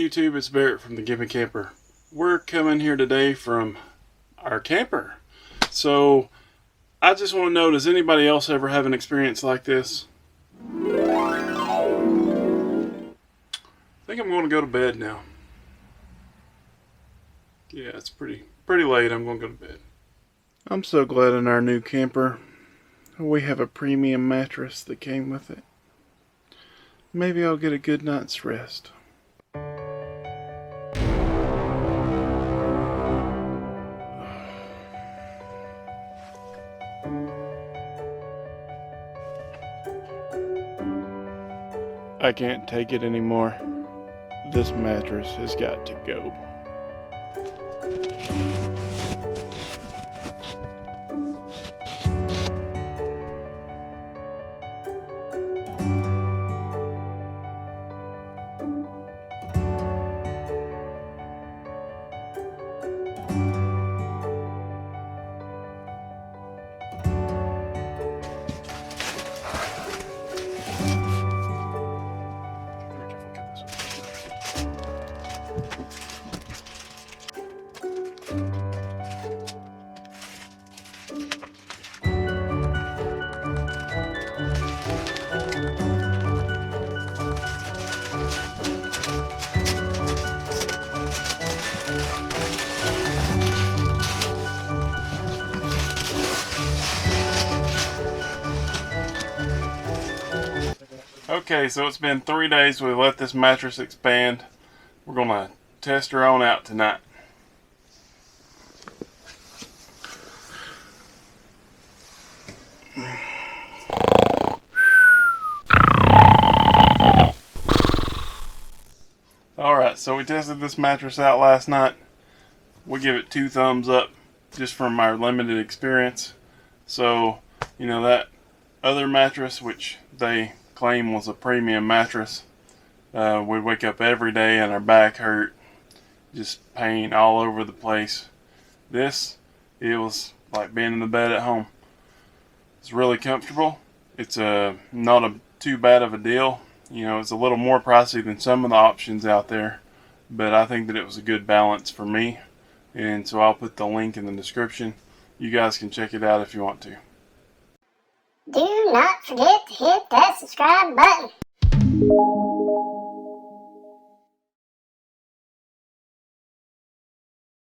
YouTube, it's Barrett from the Given Camper. We're coming here today from our camper. So I just want to know, does anybody else ever have an experience like this? I think I'm going to go to bed now. Yeah, it's pretty late. I'm going to go to bed. I'm so glad in our new camper we have a premium mattress that came with it. Maybe I'll get a good night's rest. I can't take it anymore. This mattress has got to go. Okay, so it's been 3 days we let this mattress expand. We're going to test her on out tonight. Alright, so we tested this mattress out last night. We give it 2 thumbs up just from our limited experience. So, you know, that other mattress, which they claim was a premium mattress, we'd wake up every day and our back hurt, just pain all over the place. This, it was like being in the bed at home. It's really comfortable. It's not too bad of a deal. You know, it's a little more pricey than some of the options out there, but I think that it was a good balance for me, and so I'll put the link in the description. You guys can check it out if you want to. Do not forget to hit that subscribe button.